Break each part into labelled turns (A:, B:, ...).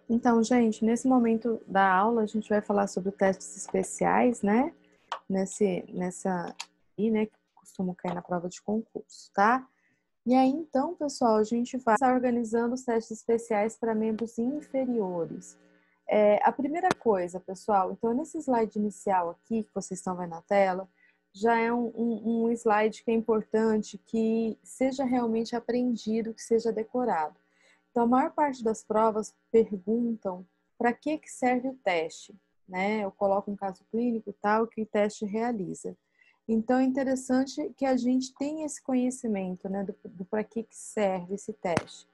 A: Então, gente, nesse momento da aula, a gente vai falar sobre testes especiais, né? Nessa aí, né, que costumam cair na prova de concurso, tá? E aí, então, pessoal, a gente vai estar organizando os testes especiais para membros inferiores. A primeira coisa, pessoal, então, nesse slide inicial aqui, que vocês estão vendo na tela, já é um slide que é importante que seja realmente aprendido, que seja decorado. Então, a maior parte das provas perguntam para que serve o teste, né? Eu coloco um caso clínico e tal, que o teste realiza. Então, é interessante que a gente tenha esse conhecimento, né, do para que serve esse teste.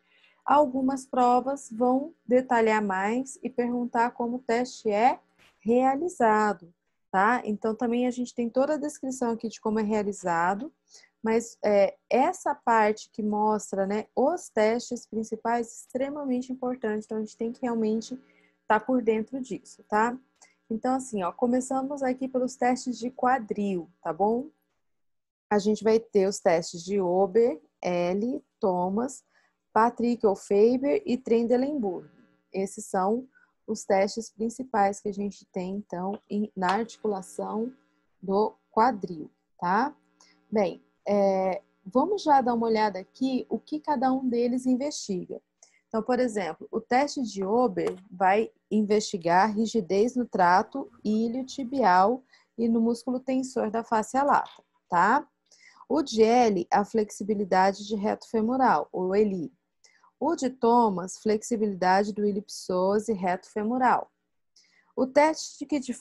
A: Algumas provas vão detalhar mais e perguntar como o teste é realizado, tá? Então, também a gente tem toda a descrição aqui de como é realizado, mas essa parte que mostra, né, os testes principais é extremamente importante, então a gente tem que realmente estar por dentro disso, tá? Então, assim, ó, começamos aqui pelos testes de quadril, tá bom? A gente vai ter os testes de Ober, L, Thomas, Patrick ou Faber e Trendelenburg. Esses são os testes principais que a gente tem, então, na articulação do quadril, tá? Bem, vamos já dar uma olhada aqui o que cada um deles investiga. Então, por exemplo, o teste de Ober vai investigar a rigidez no trato iliotibial e no músculo tensor da face lata, tá? O de L, a flexibilidade de reto femoral, ou ELI. O de Thomas, flexibilidade do ilipsoas e reto femoral. O teste de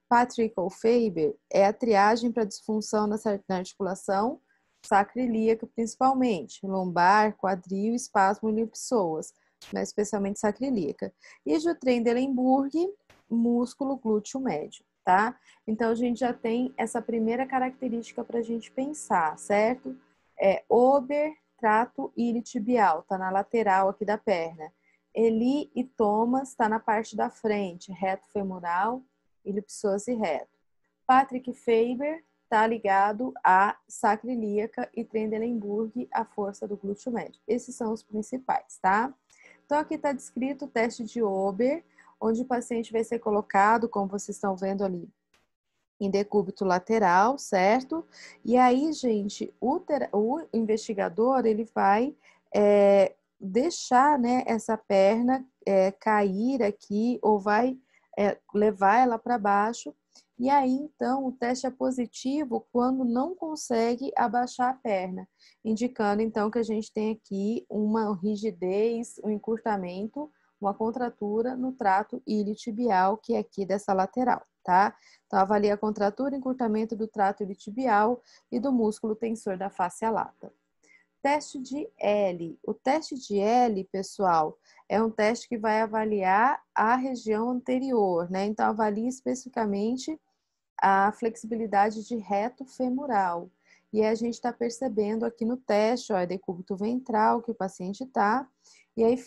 A: Patrick ou Faber é a triagem para disfunção na articulação sacroiliaca, principalmente, lombar, quadril, espasmo e psoas, mas especialmente sacroiliaca. E de Trendelenburg, músculo glúteo médio, tá? Então, a gente já tem essa primeira característica para a gente pensar, certo? Ober, trato iliotibial, tá na lateral aqui da perna. Eli e Thomas está na parte da frente, reto femoral, ilipsoas e reto. Patrick Faber está ligado à sacroiliaca e Trendelenburg à força do glúteo médio. Esses são os principais, tá? Então, aqui está descrito o teste de Ober, onde o paciente vai ser colocado, como vocês estão vendo ali, em decúbito lateral, certo? E aí, gente, o investigador, ele vai deixar, né, essa perna cair aqui, ou vai levar ela para baixo, e aí, então, o teste é positivo quando não consegue abaixar a perna, indicando, então, que a gente tem aqui uma rigidez, um encurtamento, uma contratura no trato iliotibial, que é aqui dessa lateral, tá? Então, avalia a contratura e encurtamento do trato iliotibial e do músculo tensor da face lata. Teste de L. O teste de L, pessoal, é um teste que vai avaliar a região anterior, né? Então, avalia especificamente a flexibilidade de reto femoral. E a gente está percebendo aqui no teste, ó, é decúbito ventral que o paciente está, e aí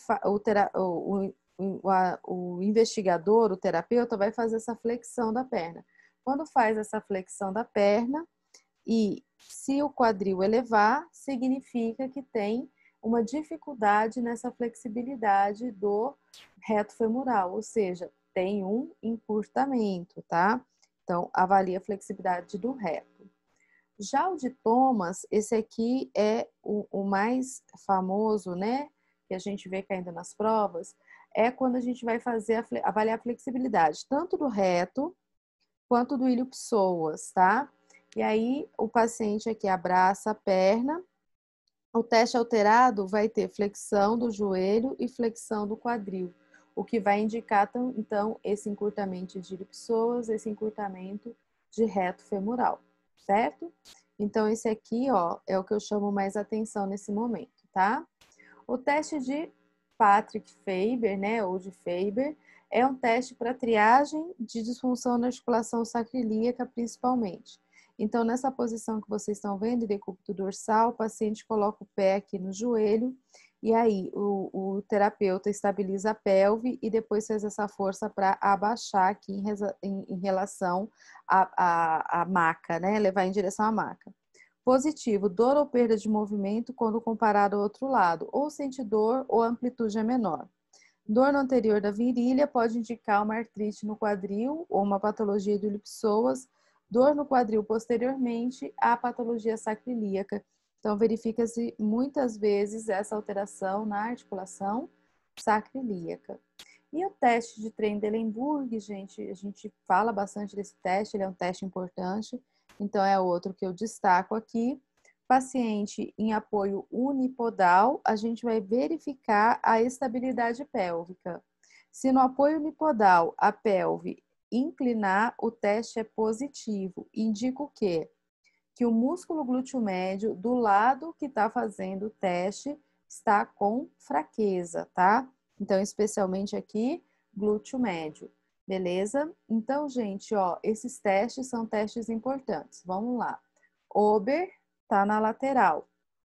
A: o investigador, o terapeuta, vai fazer essa flexão da perna. Quando faz essa flexão da perna, e se o quadril elevar, significa que tem uma dificuldade nessa flexibilidade do reto femoral, ou seja, tem um encurtamento, tá? Então, avalia a flexibilidade do reto. Já o de Thomas, esse aqui é o mais famoso, né? Que a gente vê caindo nas provas, é quando a gente vai fazer avaliar a flexibilidade, tanto do reto quanto do ilho-psoas, tá? E aí, o paciente aqui abraça a perna. O teste alterado vai ter flexão do joelho e flexão do quadril, o que vai indicar, então, esse encurtamento de ilho-psoas, esse encurtamento de reto femoral, certo? Então, esse aqui, ó, é o que eu chamo mais atenção nesse momento, tá? O teste de Patrick Faber, né, ou de Faber, é um teste para triagem de disfunção na articulação sacroiliaca, principalmente. Então, nessa posição que vocês estão vendo, decúbito dorsal, o paciente coloca o pé aqui no joelho, e aí o terapeuta estabiliza a pelve e depois faz essa força para abaixar aqui em relação à maca, né, levar em direção à maca. Positivo, dor ou perda de movimento quando comparado ao outro lado, ou sente dor ou a amplitude é menor. Dor no anterior da virilha pode indicar uma artrite no quadril ou uma patologia de iliopsoas. Dor no quadril posteriormente à patologia sacroiliaca. Então, verifica-se muitas vezes essa alteração na articulação sacroiliaca. E o teste de Trendelenburg, gente, a gente fala bastante desse teste, ele é um teste importante, então é outro que eu destaco aqui. Paciente em apoio unipodal, a gente vai verificar a estabilidade pélvica. Se no apoio unipodal a pelve inclinar, o teste é positivo. Indica o quê? Que o músculo glúteo médio, do lado que está fazendo o teste, está com fraqueza, tá? Então, especialmente aqui, glúteo médio. Beleza? Então, gente, ó, esses testes são testes importantes. Vamos lá. Ober tá na lateral.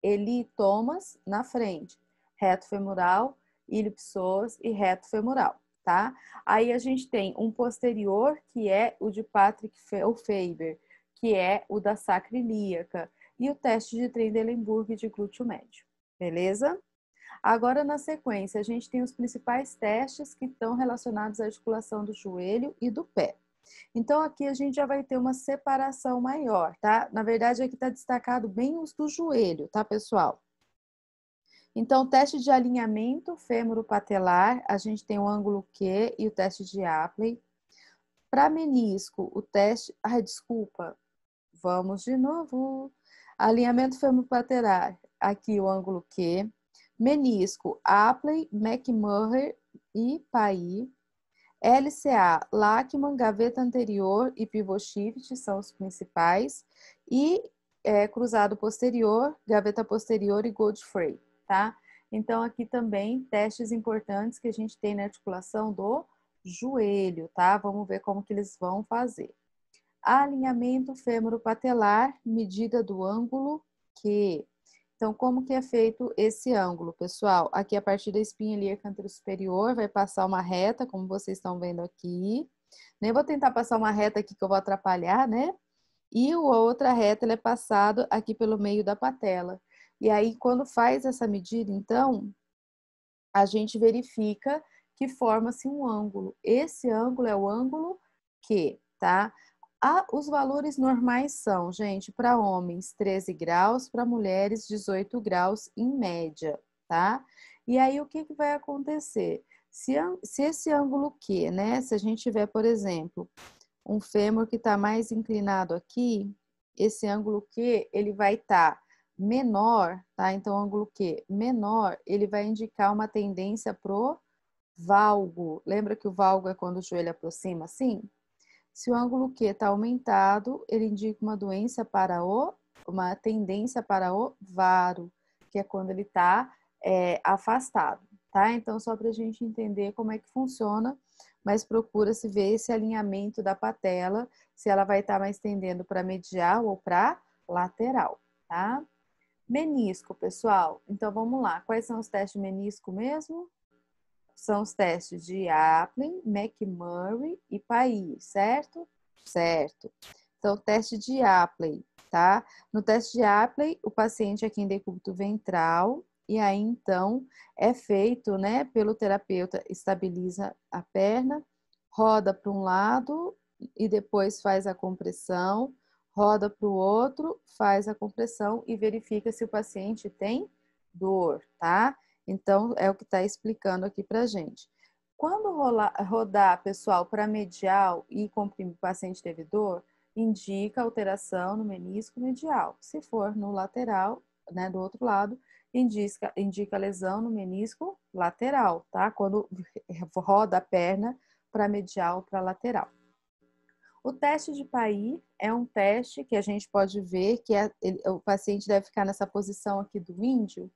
A: Eli Thomas na frente. Reto femoral, ilipsoas e reto femoral, tá? Aí a gente tem um posterior, que é o de Patrick Faber, que é o da sacroiliaca, e o teste de Trendelenburg de glúteo médio, beleza? Agora, na sequência, a gente tem os principais testes que estão relacionados à articulação do joelho e do pé. Então, aqui a gente já vai ter uma separação maior, tá? Na verdade, aqui está destacado bem os do joelho, tá, pessoal? Então, teste de alinhamento fêmuro-patelar, a gente tem o ângulo Q e o teste de Apley. Para menisco, o teste... Ai, desculpa. Vamos de novo. Alinhamento fêmuro-patelar, aqui o ângulo Q. Menisco, Apley, McMurray e Pai. LCA, Lachman, gaveta anterior e pivô shift são os principais. E cruzado posterior, gaveta posterior e Godfrey, tá? Então, aqui também testes importantes que a gente tem na articulação do joelho, tá? Vamos ver como que eles vão fazer. Alinhamento fêmuro-patelar, medida do ângulo Q. Então, como que é feito esse ângulo, pessoal? Aqui, a partir da espinha ilíaca anterosuperior, vai passar uma reta, como vocês estão vendo aqui. Nem vou tentar passar uma reta aqui que eu vou atrapalhar, né? E a outra reta, ela é passada aqui pelo meio da patela. E aí, quando faz essa medida, então, a gente verifica que forma-se um ângulo. Esse ângulo é o ângulo Q, tá? Os valores normais são, gente, para homens 13 graus, para mulheres 18 graus em média, tá? E aí o que vai acontecer? Se esse ângulo Q, né? Se a gente tiver, por exemplo, um fêmur que está mais inclinado aqui, esse ângulo Q, ele vai estar menor, tá? Então, o ângulo Q menor, ele vai indicar uma tendência pro valgo. Lembra que o valgo é quando o joelho aproxima assim? Se o ângulo Q está aumentado, ele indica uma tendência para o varo, que é quando ele está afastado, tá? Então, só para a gente entender como é que funciona, mas procura-se ver esse alinhamento da patela, se ela vai estar mais tendendo para medial ou para lateral, tá? Menisco, pessoal. Então, vamos lá. Quais são os testes de menisco mesmo? São os testes de Aplin, McMurray e Pai, certo? Certo. Então, teste de Apley, tá? No teste de Apley, o paciente aqui em decúbito ventral, e aí, então, é feito, né, pelo terapeuta, estabiliza a perna, roda para um lado e depois faz a compressão, roda para o outro, faz a compressão e verifica se o paciente tem dor, tá? Então, é o que está explicando aqui para gente. Quando rodar, pessoal, para medial e comprimir, o paciente teve dor, indica alteração no menisco medial. Se for no lateral, né, do outro lado, indica lesão no menisco lateral, tá? Quando roda a perna para medial ou para lateral. O teste de Pai é um teste que a gente pode ver que o paciente deve ficar nessa posição aqui do índio,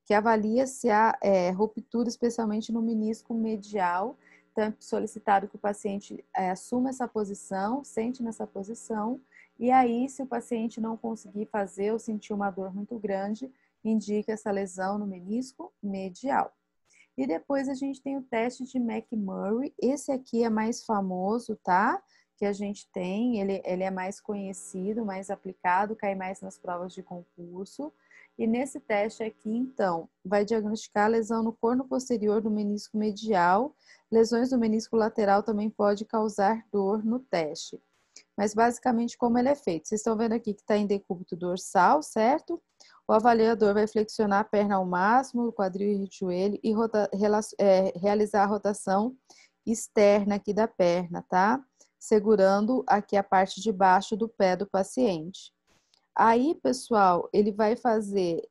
A: que avalia se há ruptura, especialmente no menisco medial. Então, é solicitado que o paciente assuma essa posição, sente nessa posição, e aí, se o paciente não conseguir fazer ou sentir uma dor muito grande, indica essa lesão no menisco medial. E depois a gente tem o teste de McMurray, esse aqui é mais famoso, tá? Que a gente tem, ele é mais conhecido, mais aplicado, cai mais nas provas de concurso. E nesse teste aqui, então, vai diagnosticar a lesão no corno posterior do menisco medial. Lesões do menisco lateral também pode causar dor no teste. Mas basicamente como ele é feito? Vocês estão vendo aqui que está em decúbito dorsal, certo? O avaliador vai flexionar a perna ao máximo, o quadril e o joelho, e realizar a rotação externa aqui da perna, tá? Segurando aqui a parte de baixo do pé do paciente. Aí, pessoal, ele vai fazer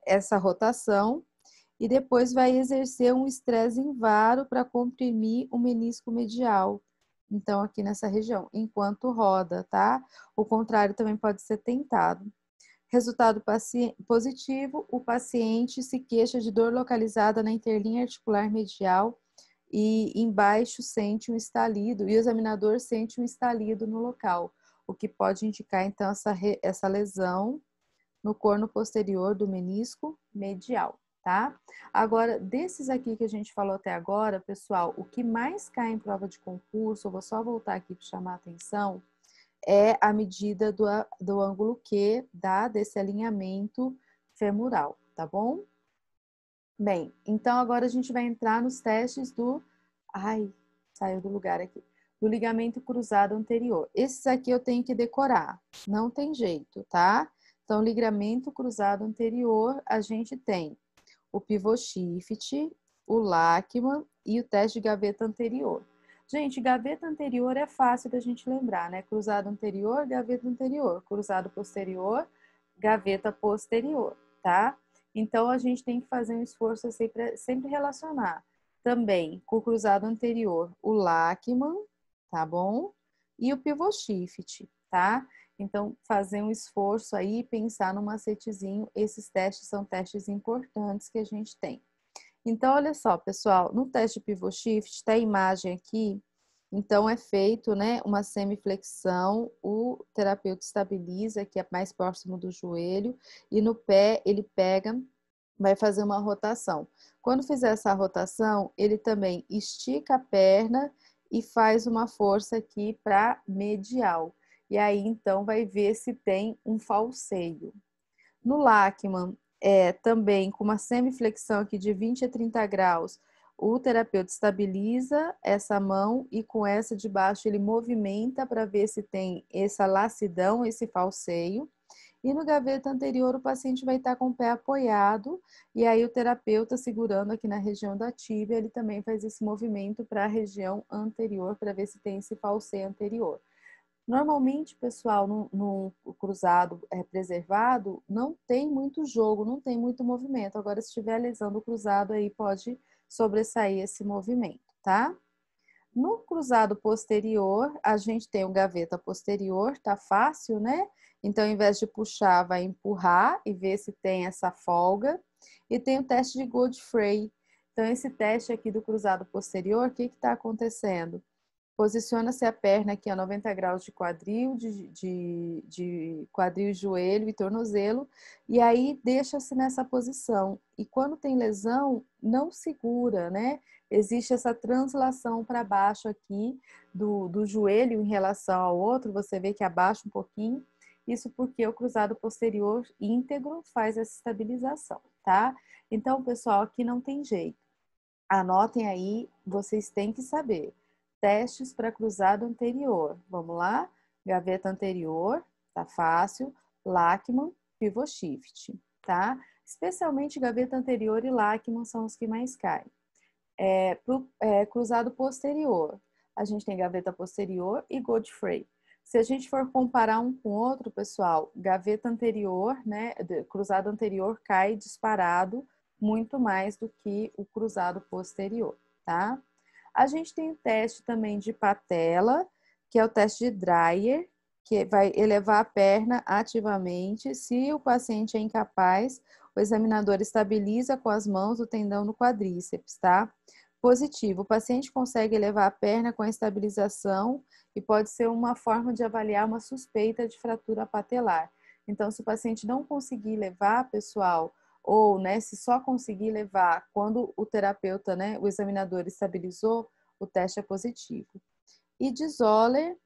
A: essa rotação e depois vai exercer um estresse em varo para comprimir o menisco medial. Então, aqui nessa região, enquanto roda, tá? O contrário também pode ser tentado. Resultado positivo, o paciente se queixa de dor localizada na interlinha articular medial e embaixo sente um estalido, e o examinador sente um estalido no local, o que pode indicar, então, essa lesão no corno posterior do menisco medial, tá? Agora, desses aqui que a gente falou até agora, pessoal, o que mais cai em prova de concurso, eu vou só voltar aqui para chamar a atenção, é a medida do ângulo Q, desse alinhamento femoral, tá bom? Bem, então agora a gente vai entrar nos testes do... Ai, saiu do lugar aqui. Do ligamento cruzado anterior. Esses aqui eu tenho que decorar, não tem jeito, tá? Então, ligamento cruzado anterior, a gente tem o pivô shift, o Lachman e o teste de gaveta anterior. Gente, gaveta anterior é fácil da gente lembrar, né? Cruzado anterior, gaveta anterior. Cruzado posterior, gaveta posterior, tá? Então, a gente tem que fazer um esforço sempre relacionar também com o cruzado anterior, o Lachman, tá bom? E o pivô shift, tá? Então, fazer um esforço aí, pensar no macetezinho, esses testes são testes importantes que a gente tem. Então, olha só, pessoal, no teste pivô shift, está a imagem aqui, então é feito, né, uma semiflexão, o terapeuta estabiliza, que é mais próximo do joelho, e no pé ele pega, vai fazer uma rotação. Quando fizer essa rotação, ele também estica a perna e faz uma força aqui para medial. E aí, então, vai ver se tem um falseio. No Lachman, também com uma semiflexão aqui de 20 a 30 graus, o terapeuta estabiliza essa mão e com essa de baixo ele movimenta para ver se tem essa lassidão, esse falseio. E no gaveta anterior, o paciente vai estar com o pé apoiado, e aí o terapeuta segurando aqui na região da tíbia, ele também faz esse movimento para a região anterior, para ver se tem esse falseio anterior. Normalmente, pessoal, no cruzado preservado, não tem muito jogo, não tem muito movimento. Agora, se estiver lesão do cruzado, aí pode sobressair esse movimento, tá? No cruzado posterior, a gente tem o gaveta posterior, tá fácil, né? Então, ao invés de puxar, vai empurrar e ver se tem essa folga. E tem o teste de Godfrey. Então, esse teste aqui do cruzado posterior, o que está acontecendo? Posiciona-se a perna aqui a 90 graus de quadril, de quadril, joelho e tornozelo, e aí deixa-se nessa posição. E quando tem lesão, não segura, né? Existe essa translação para baixo aqui do joelho em relação ao outro, você vê que abaixa um pouquinho, isso porque o cruzado posterior íntegro faz essa estabilização, tá? Então, pessoal, aqui não tem jeito. Anotem aí, vocês têm que saber. Testes para cruzado anterior. Vamos lá? Gaveta anterior, tá fácil. Lachman, pivô shift, tá? Especialmente gaveta anterior e Lachman são os que mais caem. Cruzado posterior, a gente tem gaveta posterior e Godfrey. Se a gente for comparar um com o outro, pessoal, gaveta anterior, né, cruzado anterior cai disparado muito mais do que o cruzado posterior, tá? A gente tem o teste também de patela, que é o teste de Dreyer, que vai elevar a perna ativamente. Se o paciente é incapaz, o examinador estabiliza com as mãos o tendão no quadríceps, tá? Positivo, o paciente consegue elevar a perna com a estabilização e pode ser uma forma de avaliar uma suspeita de fratura patelar. Então, se o paciente não conseguir levar, pessoal, ou, né, se só conseguir levar quando o terapeuta, né, o examinador estabilizou, o teste é positivo. E de Zoller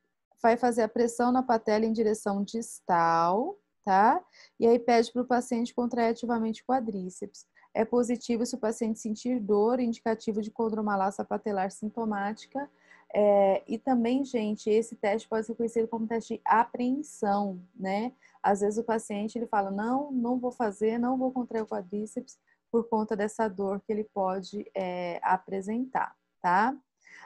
A: vai fazer a pressão na patela em direção distal, tá? E aí pede para o paciente contrair ativamente o quadríceps. É positivo se o paciente sentir dor, indicativo de condromalácia patelar sintomática. E também, gente, esse teste pode ser conhecido como teste de apreensão, né? Às vezes o paciente ele fala, não vou fazer, não vou contrair o quadríceps por conta dessa dor que ele pode apresentar, tá?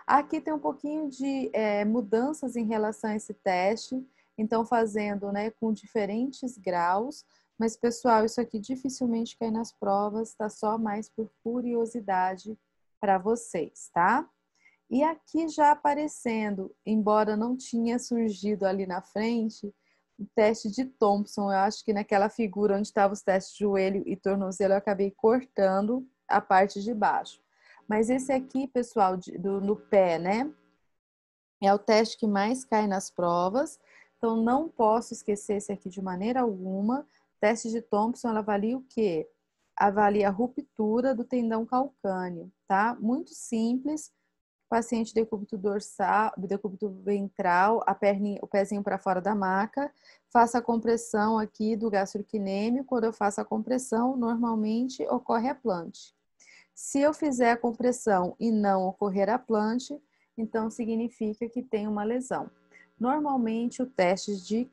A: Aqui tem um pouquinho de mudanças em relação a esse teste, então fazendo, né, com diferentes graus, mas pessoal, isso aqui dificilmente cai nas provas, tá só mais por curiosidade para vocês, tá? E aqui já aparecendo, embora não tinha surgido ali na frente, o teste de Thompson. Eu acho que naquela figura onde estavam os testes de joelho e tornozelo, eu acabei cortando a parte de baixo. Mas esse aqui, pessoal, no pé, né? É o teste que mais cai nas provas. Então, não posso esquecer esse aqui de maneira alguma. O teste de Thompson, ela avalia o quê? Avalia a ruptura do tendão calcâneo, tá? Muito simples. Paciente decúbito dorsal, decúbito ventral, o pezinho para fora da maca. Faça a compressão aqui do gastrocnêmio. Quando eu faço a compressão, normalmente ocorre a plante. Se eu fizer a compressão e não ocorrer a plante, então significa que tem uma lesão. Normalmente o teste de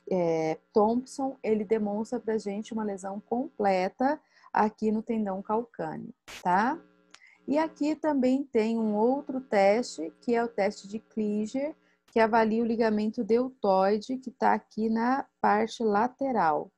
A: Thompson, ele demonstra para a gente uma lesão completa aqui no tendão calcâneo, tá? E aqui também tem um outro teste, que é o teste de Kliger, que avalia o ligamento deltoide, que está aqui na parte lateral.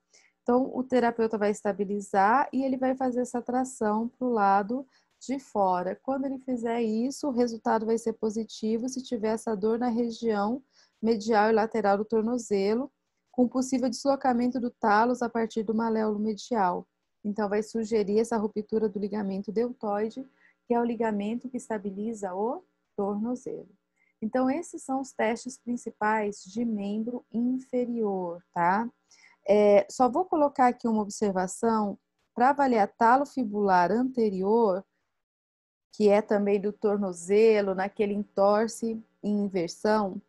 A: Então, o terapeuta vai estabilizar e ele vai fazer essa tração para o lado de fora. Quando ele fizer isso, o resultado vai ser positivo se tiver essa dor na região medial e lateral do tornozelo, com possível deslocamento do talos a partir do maléolo medial. Então, vai sugerir essa ruptura do ligamento deltoide, que é o ligamento que estabiliza o tornozelo. Então, esses são os testes principais de membro inferior, tá? Só vou colocar aqui uma observação para avaliar talo fibular anterior, que é também do tornozelo, naquele entorse em inversão,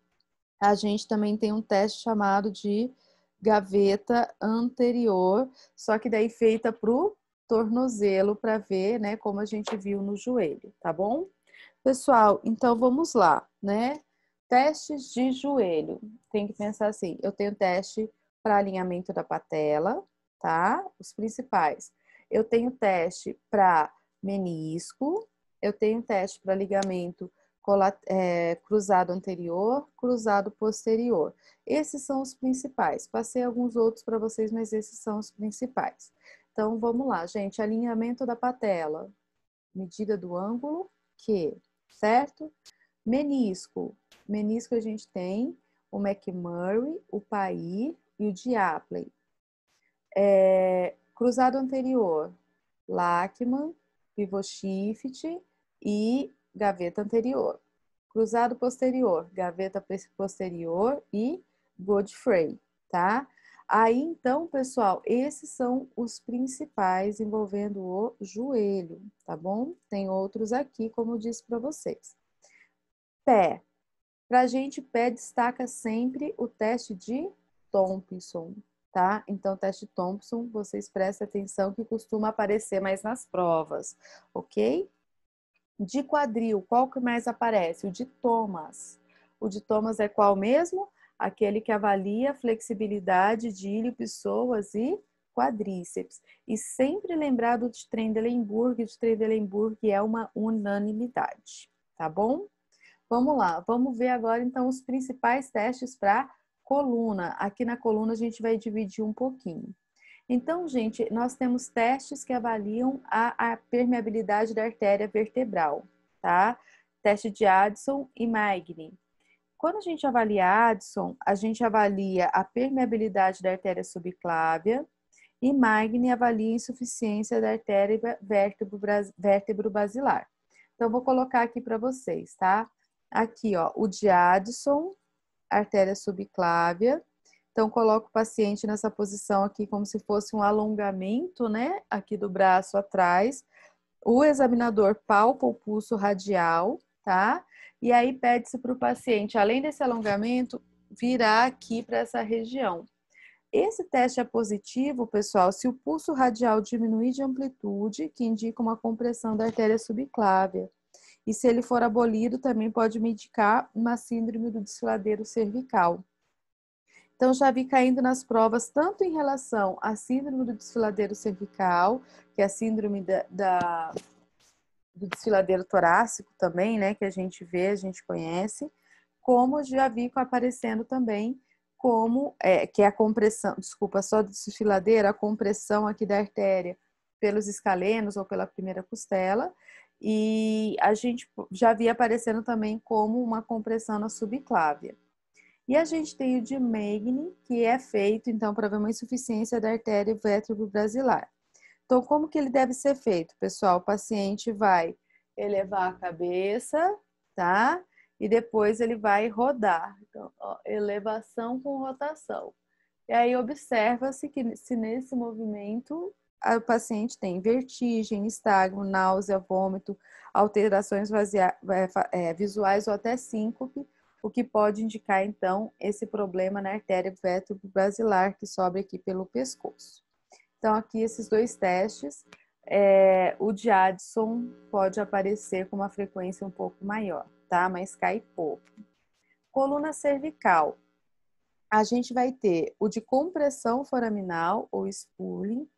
A: a gente também tem um teste chamado de gaveta anterior, só que daí feita para o tornozelo para ver, né, como a gente viu no joelho, tá bom? Pessoal, então vamos lá, né? Testes de joelho. Tem que pensar assim, eu tenho teste para alinhamento da patela, tá? Os principais. Eu tenho teste para menisco, eu tenho teste para ligamento cruzado anterior, cruzado posterior. Esses são os principais. Passei alguns outros para vocês, mas esses são os principais. Então, vamos lá, gente. Alinhamento da patela. Medida do ângulo Q, certo? Menisco. Menisco a gente tem o McMurray, o Pair e o Diapley. Cruzado anterior, Lachman, pivot shift e gaveta anterior. Cruzado posterior, gaveta posterior e Godfrey, tá? Aí, então, pessoal, esses são os principais envolvendo o joelho, tá bom? Tem outros aqui, como eu disse para vocês. Pé. Pra gente, pé destaca sempre o teste de Thompson, tá? Então, teste de Thompson, vocês prestem atenção que costuma aparecer mais nas provas, ok? De quadril, qual que mais aparece? O de Thomas. O de Thomas é qual mesmo? Aquele que avalia flexibilidade de ilho, pessoas e quadríceps. E sempre lembrado de Trendelenburg é uma unanimidade, tá bom? Vamos lá, vamos ver agora então os principais testes para coluna. Aqui na coluna a gente vai dividir um pouquinho. Então, gente, nós temos testes que avaliam a permeabilidade da artéria vertebral, tá? Teste de Addison e Magni. Quando a gente avalia Addison, a gente avalia a permeabilidade da artéria subclávia e Magni avalia a insuficiência da artéria vértebro-basilar. Então, vou colocar aqui para vocês, tá? Aqui, ó, o de Addison, artéria subclávia. Então, coloco o paciente nessa posição aqui como se fosse um alongamento, né? Aqui do braço atrás. O examinador palpa o pulso radial, tá? E aí pede-se para o paciente, além desse alongamento, virar aqui para essa região. Esse teste é positivo, pessoal, se o pulso radial diminuir de amplitude, que indica uma compressão da artéria subclávia. E se ele for abolido, também pode me indicar uma síndrome do desfiladeiro cervical. Então, já vi caindo nas provas, tanto em relação à síndrome do desfiladeiro cervical, que é a síndrome do desfiladeiro torácico também, né, que a gente vê, a gente conhece, como já vi aparecendo também como, que é a compressão, desculpa, só do desfiladeiro, a compressão aqui da artéria pelos escalenos ou pela primeira costela, e a gente já via aparecendo também como uma compressão na subclávia. E a gente tem o de Megni, que é feito, então, para ver uma insuficiência da artéria vértebro-basilar. Então, como que ele deve ser feito, pessoal? O paciente vai elevar a cabeça, tá? E depois ele vai rodar. Então, ó, elevação com rotação. E aí observa-se que se nesse movimento o paciente tem vertigem, estagno, náusea, vômito, alterações visuais ou até síncope, o que pode indicar, então, esse problema na artéria vértebro-basilar que sobe aqui pelo pescoço. Então, aqui esses dois testes, o de Addison pode aparecer com uma frequência um pouco maior, tá? Mas cai pouco. Coluna cervical. A gente vai ter o de compressão foraminal, ou spooling,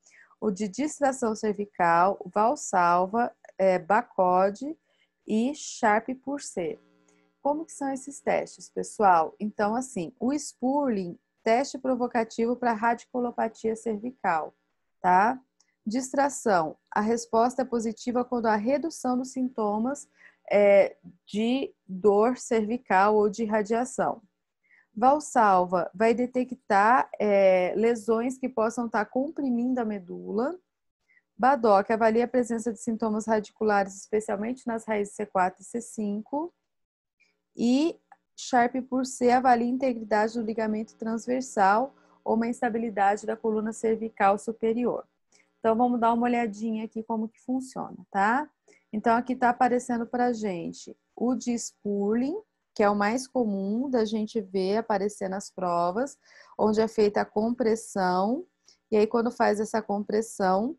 A: o de distração cervical, Valsalva, Bacode e Sharp por C. Como que são esses testes, pessoal? Então, assim, o spooling, teste provocativo para radiculopatia cervical, tá? Distração, a resposta é positiva quando há redução dos sintomas de dor cervical ou de radiação. Valsalva vai detectar lesões que possam estar comprimindo a medula. Badoc avalia a presença de sintomas radiculares, especialmente nas raízes C4 e C5. E Sharp por C avalia a integridade do ligamento transversal ou uma instabilidade da coluna cervical superior. Então, vamos dar uma olhadinha aqui como que funciona, tá? Então, aqui tá aparecendo pra gente o de spooling, que é o mais comum da gente ver aparecer nas provas, onde é feita a compressão, e aí quando faz essa compressão,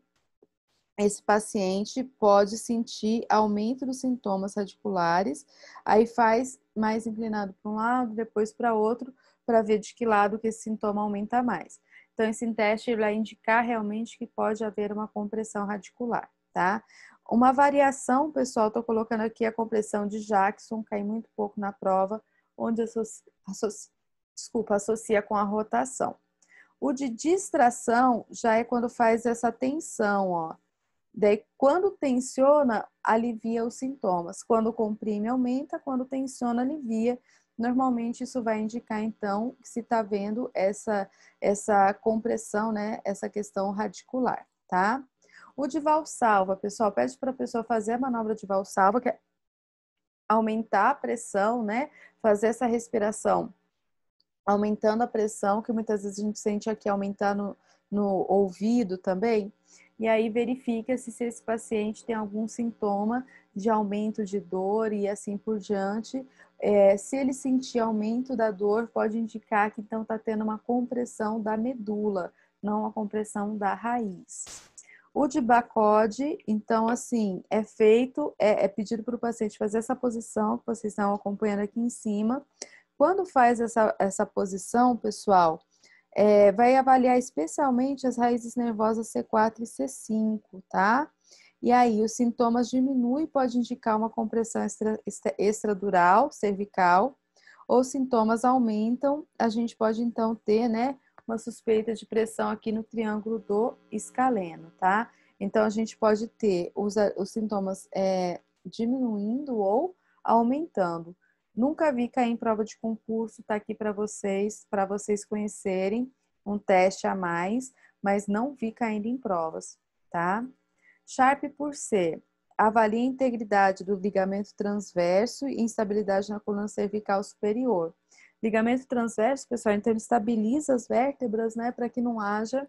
A: esse paciente pode sentir aumento dos sintomas radiculares, aí faz mais inclinado para um lado, depois para outro, para ver de que lado que esse sintoma aumenta mais. Então, esse teste vai indicar realmente que pode haver uma compressão radicular, tá? Uma variação, pessoal, estou colocando aqui a compressão de Jackson, cai muito pouco na prova, onde associa com a rotação. O de distração já é quando faz essa tensão, ó. Daí, quando tensiona, alivia os sintomas. Quando comprime, aumenta. Quando tensiona, alivia. Normalmente, isso vai indicar, então, que se está vendo essa compressão, né? Essa questão radicular, tá? O de Valsalva, pessoal, pede para a pessoa fazer a manobra de Valsalva, que é aumentar a pressão, né? Fazer essa respiração, aumentando a pressão, que muitas vezes a gente sente aqui aumentar no ouvido também. E aí verifica-se se esse paciente tem algum sintoma de aumento de dor e assim por diante. Se ele sentir aumento da dor, pode indicar que então está tendo uma compressão da medula, não uma compressão da raiz. O de Bacode, então, assim, é feito, é pedido para o paciente fazer essa posição que vocês estão acompanhando aqui em cima. Quando faz essa posição, pessoal, vai avaliar especialmente as raízes nervosas C4 e C5, tá? E aí, os sintomas diminuem, pode indicar uma compressão extradural, cervical, ou sintomas aumentam, a gente pode então ter, né, uma suspeita de pressão aqui no triângulo do escaleno, tá? Então, a gente pode ter os sintomas diminuindo ou aumentando. Nunca vi cair em prova de concurso, tá aqui para vocês conhecerem um teste a mais, mas não vi caindo em provas, tá? Sharp por C, avalia a integridade do ligamento transverso e instabilidade na coluna cervical superior. Ligamento transverso, pessoal, então ele estabiliza as vértebras, né, para que não haja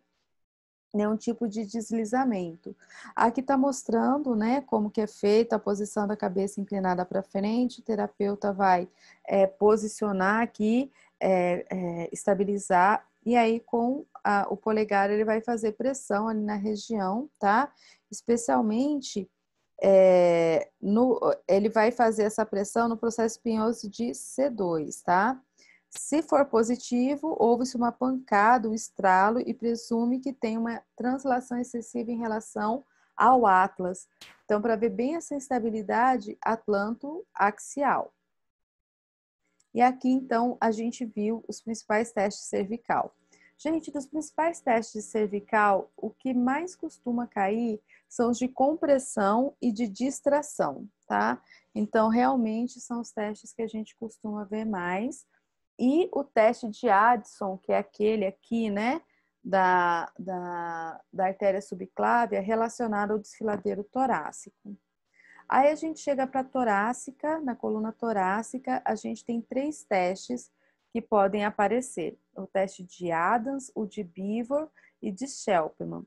A: nenhum tipo de deslizamento. Aqui está mostrando, né, como que é feita a posição da cabeça inclinada para frente, o terapeuta vai posicionar aqui, estabilizar, e aí com o polegar ele vai fazer pressão ali na região, tá? Especialmente ele vai fazer essa pressão no processo espinhoso de C2, tá? Se for positivo, houve-se uma pancada, um estralo e presume que tem uma translação excessiva em relação ao atlas. Então, para ver bem essa instabilidade atlanto-axial. E aqui, então, a gente viu os principais testes cervical. Gente, dos principais testes de cervical, o que mais costuma cair são os de compressão e de distração, tá? Então, realmente, são os testes que a gente costuma ver mais. E o teste de Addison, que é aquele aqui, né, da artéria subclávia, relacionado ao desfiladeiro torácico. Aí a gente chega para a torácica, na coluna torácica, a gente tem 3 testes que podem aparecer. O teste de Adams, o de Beaver e de Chelpman.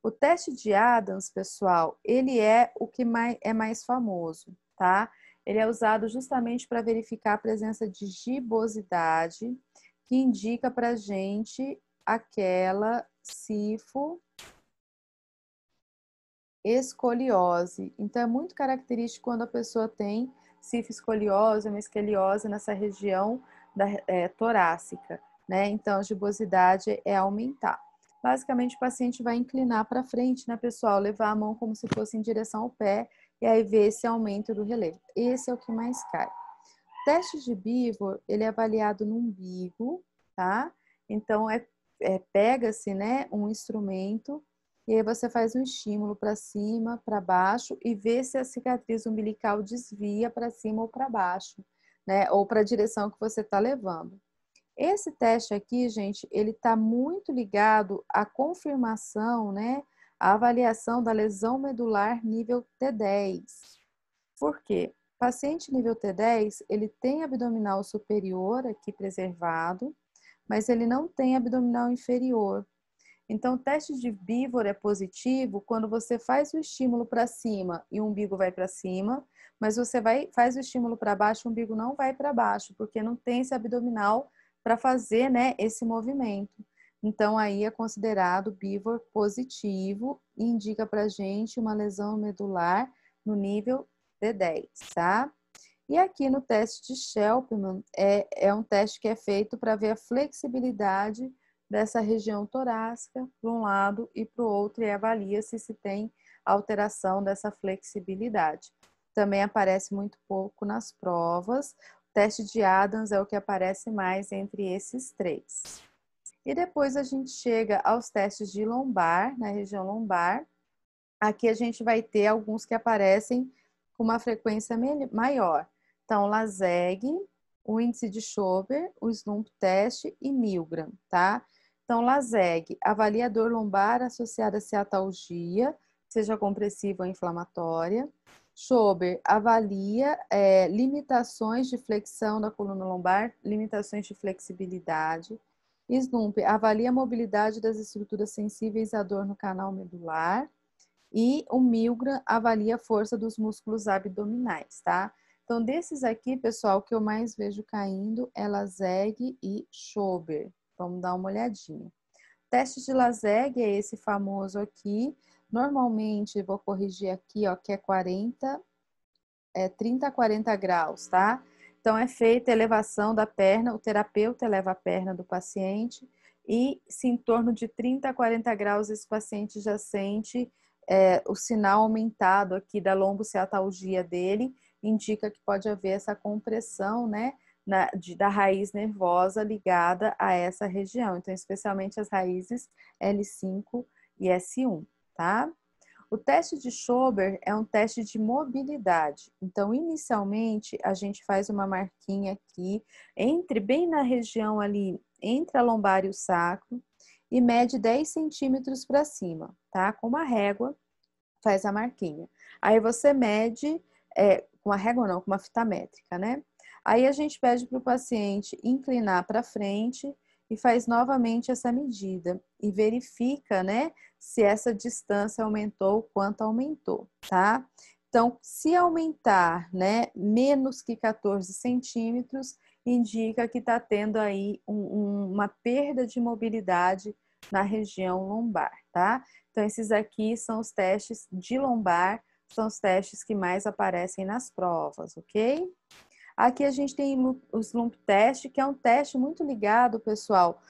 A: O teste de Adams, pessoal, ele é o que é mais famoso, tá? Ele é usado justamente para verificar a presença de gibosidade, que indica para a gente aquela escoliose. Então, é muito característico quando a pessoa tem escoliose, uma escoliose nessa região torácica, né? Então, a gibosidade é aumentar. Basicamente, o paciente vai inclinar para frente, né, pessoal? Levar a mão como se fosse em direção ao pé e aí ver esse aumento do relevo. Esse é o que mais cai. O teste de Beaver, ele é avaliado no umbigo, tá? Então, pega-se, né, um instrumento e aí você faz um estímulo para cima, para baixo e vê se a cicatriz umbilical desvia para cima ou para baixo, né? Ou para a direção que você está levando. Esse teste aqui, gente, ele está muito ligado à confirmação, né? À avaliação da lesão medular nível T10. Por quê? O paciente nível T10, ele tem abdominal superior aqui preservado, mas ele não tem abdominal inferior. Então, o teste de Beaver é positivo quando você faz o estímulo para cima e o umbigo vai para cima, mas você faz o estímulo para baixo, o umbigo não vai para baixo, porque não tem esse abdominal para fazer, né, esse movimento. Então, aí é considerado Beaver positivo e indica para gente uma lesão medular no nível D10, tá? E aqui no teste de Chelpman, é um teste que é feito para ver a flexibilidade dessa região torácica para um lado e para o outro e avalia-se se tem alteração dessa flexibilidade. Também aparece muito pouco nas provas. O teste de Adams é o que aparece mais entre esses 3. E depois a gente chega aos testes de lombar, na região lombar. Aqui a gente vai ter alguns que aparecem com uma frequência maior. Então, LASEG, o índice de Schober, o Slump teste e Milgram, tá? Então, LASEG, avalia dor lombar associada a ciatalgia, seja compressiva ou inflamatória. Schober, avalia limitações de flexão da coluna lombar, limitações de flexibilidade. Slump, avalia a mobilidade das estruturas sensíveis à dor no canal medular. E o Milgram avalia a força dos músculos abdominais, tá? Então, desses aqui, pessoal, o que eu mais vejo caindo é LASEG e Schober. Vamos dar uma olhadinha. Teste de LASEG é esse famoso aqui. Normalmente, vou corrigir aqui, ó, que é 30 a 40 graus, tá? Então, é feita a elevação da perna, o terapeuta eleva a perna do paciente e se em torno de 30 a 40 graus esse paciente já sente o sinal aumentado aqui da lombociatalgia dele, indica que pode haver essa compressão, né, da raiz nervosa ligada a essa região. Então, especialmente as raízes L5 e S1, tá? O teste de Schober é um teste de mobilidade. Então, inicialmente, a gente faz uma marquinha aqui, bem na região ali, entre a lombar e o sacro, e mede 10 centímetros para cima, tá? Com uma régua, faz a marquinha. Aí você mede, com a régua não, com uma fita métrica, né? Aí a gente pede para o paciente inclinar para frente e faz novamente essa medida e verifica, né, se essa distância aumentou, quanto aumentou, tá? Então, se aumentar, né, menos que 14 centímetros, indica que está tendo aí uma perda de mobilidade na região lombar, tá? Então, esses aqui são os testes de lombar, são os testes que mais aparecem nas provas, ok? Aqui a gente tem o Slump Test, que é um teste muito ligado, pessoal,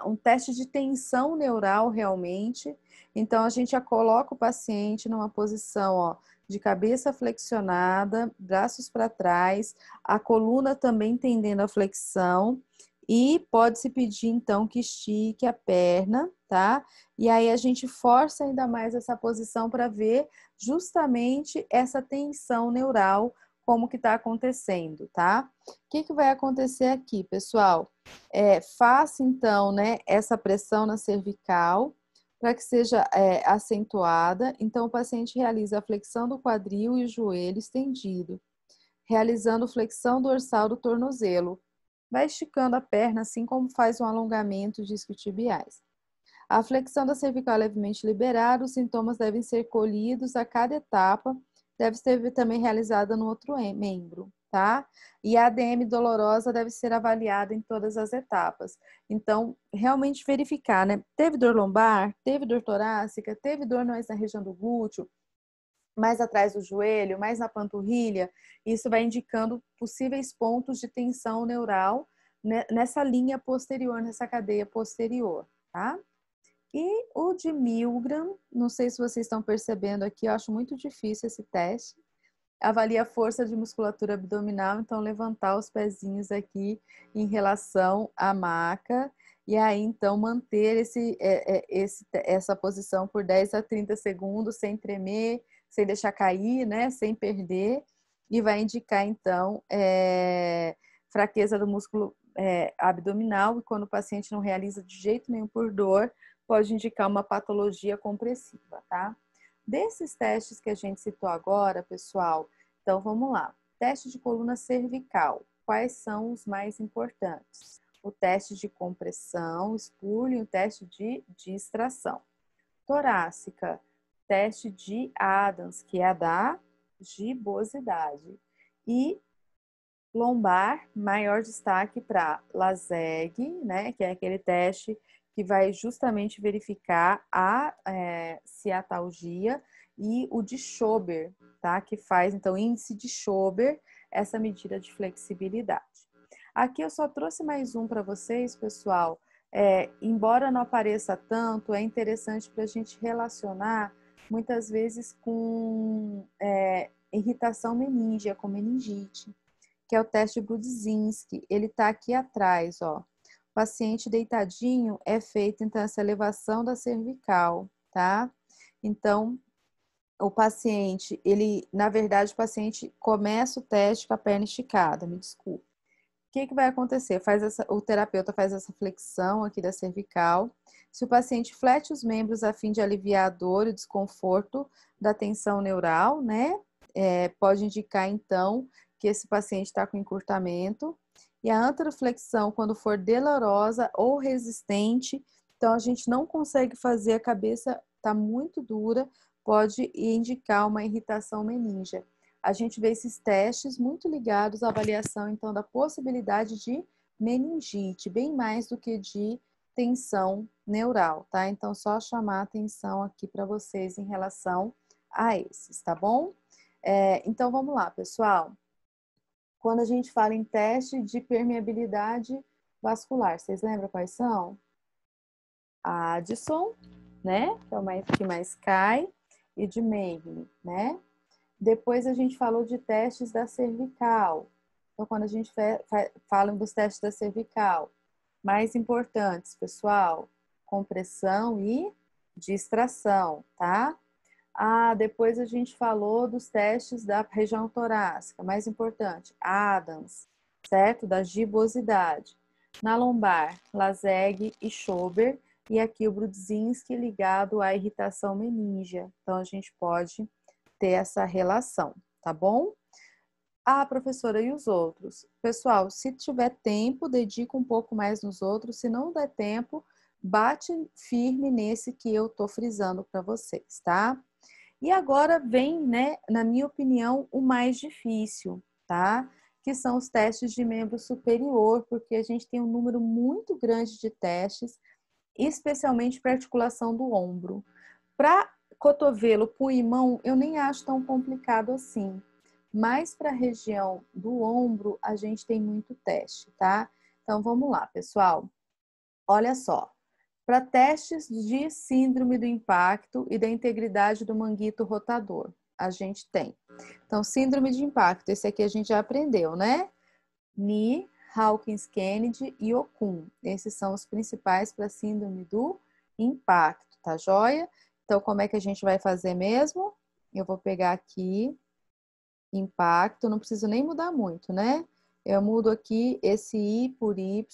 A: um teste de tensão neural realmente. Então, a gente já coloca o paciente numa posição, ó, de cabeça flexionada, braços para trás, a coluna também tendendo a flexão. E pode-se pedir, então, que estique a perna, tá? E aí a gente força ainda mais essa posição para ver justamente essa tensão neural, como que está acontecendo, tá? O que vai acontecer aqui, pessoal? Faça, então, né, essa pressão na cervical para que seja acentuada. Então, o paciente realiza a flexão do quadril e o joelho estendido, realizando flexão dorsal do tornozelo. Vai esticando a perna, assim como faz um alongamento de isquiotibiais. A flexão da cervical é levemente liberada, os sintomas devem ser colhidos a cada etapa, deve ser também realizada no outro membro, tá? E a ADM dolorosa deve ser avaliada em todas as etapas. Então, realmente verificar, né? Teve dor lombar, teve dor torácica, teve dor mais na região do glúteo, mais atrás do joelho, mais na panturrilha, isso vai indicando possíveis pontos de tensão neural nessa linha posterior, nessa cadeia posterior, tá? E o de Milgram, não sei se vocês estão percebendo aqui, eu acho muito difícil esse teste. Avalia a força de musculatura abdominal, então levantar os pezinhos aqui em relação à maca. E aí, então, manter essa posição por 10 a 30 segundos, sem tremer, sem deixar cair, né? Sem perder. E vai indicar, então, fraqueza do músculo abdominal. E quando o paciente não realiza de jeito nenhum por dor, pode indicar uma patologia compressiva, tá? Desses testes que a gente citou agora, pessoal, então vamos lá. Teste de coluna cervical. Quais são os mais importantes? O teste de compressão, Spurling, o teste de distração. Torácica, teste de Adams, que é a da gibosidade. E lombar, maior destaque para LASEG, né, que é aquele teste que vai justamente verificar a ciatalgia, e o de Schober, tá, que faz, então, índice de Schober, essa medida de flexibilidade. Aqui eu só trouxe mais um para vocês, pessoal. Embora não apareça tanto, é interessante para a gente relacionar, muitas vezes, com irritação meníngea, com meningite, que é o teste Budzinski. Ele está aqui atrás, ó. O paciente deitadinho é feita, então, essa elevação da cervical, tá? Então, o paciente, na verdade, o paciente começa o teste com a perna esticada, me desculpe. O que vai acontecer? O terapeuta faz essa flexão aqui da cervical. Se o paciente flete os membros a fim de aliviar a dor e o desconforto da tensão neural, né? Pode indicar, então, que esse paciente está com encurtamento. E a anteroflexão, quando for dolorosa ou resistente, então a gente não consegue fazer, a cabeça está muito dura, pode indicar uma irritação meníngea. A gente vê esses testes muito ligados à avaliação, então, da possibilidade de meningite, bem mais do que de tensão neural, tá? Então, só chamar a atenção aqui para vocês em relação a esses, tá bom? Então, vamos lá, pessoal. Quando a gente fala em teste de permeabilidade vascular, vocês lembram quais são? A Addison, né? Que é o que mais cai, e de Meigle, né? Depois a gente falou de testes da cervical. Então, quando a gente fala dos testes da cervical, mais importantes, pessoal, compressão e distração, tá? Depois a gente falou dos testes da região torácica, mais importante, Adams, certo? Da gibosidade. Na lombar, LASEG e Schober, e aqui o Budzinski ligado à irritação meníngea. Então, a gente pode ter essa relação, tá bom? Professora, e os outros? Pessoal, se tiver tempo, dedica um pouco mais nos outros. Se não der tempo, bate firme nesse que eu tô frisando para vocês, tá? E agora vem, né, na minha opinião, o mais difícil, tá? que são os testes de membro superior, porque a gente tem um número muito grande de testes, especialmente para articulação do ombro. Para cotovelo, punho e mão, eu nem acho tão complicado assim. Mas para a região do ombro, a gente tem muito teste, tá? Então, vamos lá, pessoal. Olha só. Para testes de síndrome do impacto e da integridade do manguito rotador, a gente tem. Então, síndrome de impacto, esse aqui a gente já aprendeu, né? Ni, Hawkins, Kennedy e Okun. Esses são os principais para síndrome do impacto, tá joia? Então, como é que a gente vai fazer mesmo? Eu vou pegar aqui, impacto, não preciso nem mudar muito, né? Eu mudo aqui esse I por Y,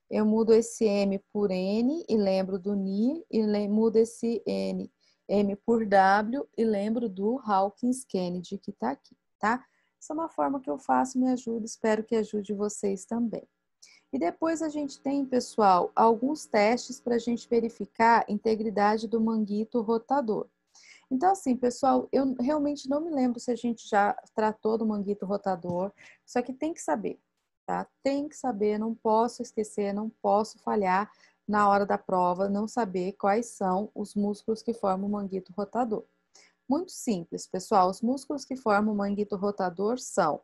A: eu mudo esse M por N e lembro do Ni, e mudo esse M por W e lembro do Hawkins Kennedy que tá aqui, tá? Essa é uma forma que eu faço, me ajuda, espero que ajude vocês também. E depois a gente tem, pessoal, alguns testes para a gente verificar a integridade do manguito rotador. Então, assim, pessoal, eu realmente não me lembro se a gente já tratou do manguito rotador, só que tem que saber, tá? Tem que saber, não posso esquecer, não posso falhar na hora da prova, não saber quais são os músculos que formam o manguito rotador. Muito simples, pessoal, os músculos que formam o manguito rotador são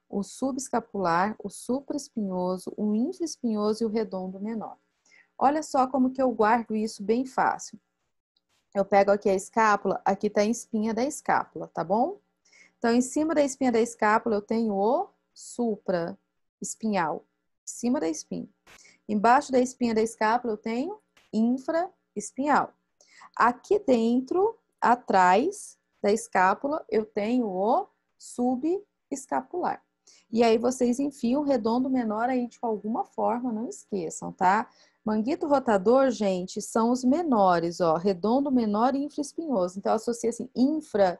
A: o subescapular, o supraespinhoso, o infraespinhoso e o redondo menor. Olha só como que eu guardo isso bem fácil. Eu pego aqui a escápula, aqui está a espinha da escápula, tá bom? Então, em cima da espinha da escápula, eu tenho o supraespinhal, em cima da espinha. Embaixo da espinha da escápula, eu tenho infraespinhal. Aqui dentro, atrás da escápula, eu tenho o subescapular. E aí, vocês enfiam o redondo menor aí de alguma forma, não esqueçam, tá? Manguito rotador, gente, são os menores, ó, redondo menor e infraespinhoso. Então, eu associo assim, infra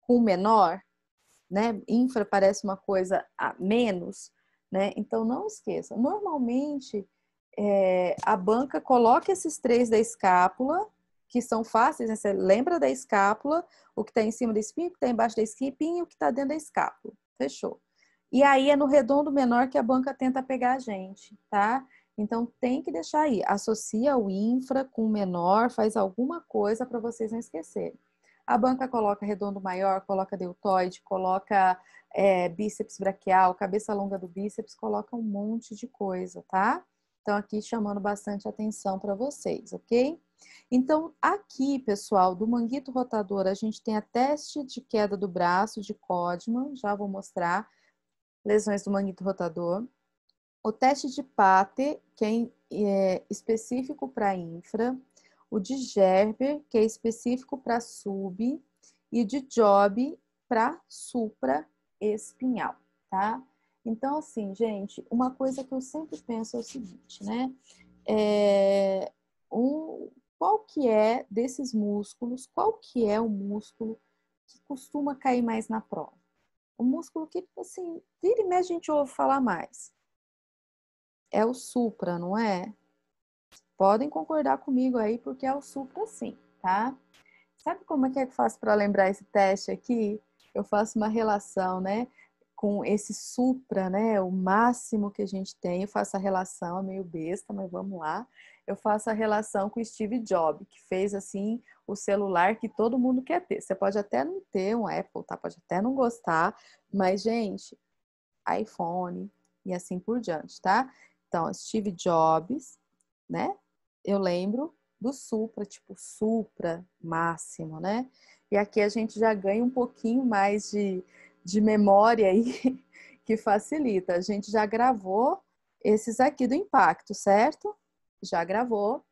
A: com menor, né? Infra parece uma coisa a menos, né? Então, não esqueça. Normalmente, a banca coloca esses três da escápula, que são fáceis, né? Você lembra da escápula, o que está em cima da espinha, o que está embaixo da espinha e o que está dentro da escápula. Fechou. E aí, é no redondo menor que a banca tenta pegar a gente, tá? Então, tem que deixar aí. Associa o infra com o menor, faz alguma coisa para vocês não esquecerem. A banca coloca redondo maior, coloca deltoide, coloca bíceps braquial, cabeça longa do bíceps, coloca um monte de coisa, tá? Então, aqui chamando bastante atenção para vocês, ok? Então, aqui, pessoal, do manguito rotador, a gente tem a teste de queda do braço de Codman, já vou mostrar, lesões do manguito rotador. O teste de Pater, que é específico para infra. O de Gerber, que é específico para sub. E o de Job para supraespinhal, tá? Então, assim, gente, uma coisa que eu sempre penso é o seguinte, né? Qual que é desses músculos, qual que é o músculo que costuma cair mais na prova? O músculo que, assim, vira e mexe a gente ouve falar mais. É o supra, não é? Podem concordar comigo aí, porque é o supra sim, tá? Sabe como é que eu faço para lembrar esse teste aqui? Eu faço uma relação, né? Com esse supra, né? O máximo que a gente tem. Eu faço a relação, é meio besta, mas vamos lá. Eu faço a relação com o Steve Jobs, que fez, assim, o celular que todo mundo quer ter. Você pode até não ter um Apple, tá? Pode até não gostar, mas, gente, iPhone e assim por diante, tá? Então, Steve Jobs, né? Eu lembro do Supra, tipo Supra máximo, né? E aqui a gente já ganha um pouquinho mais de memória aí, que facilita. A gente já gravou esses aqui do impacto, certo? Já gravou,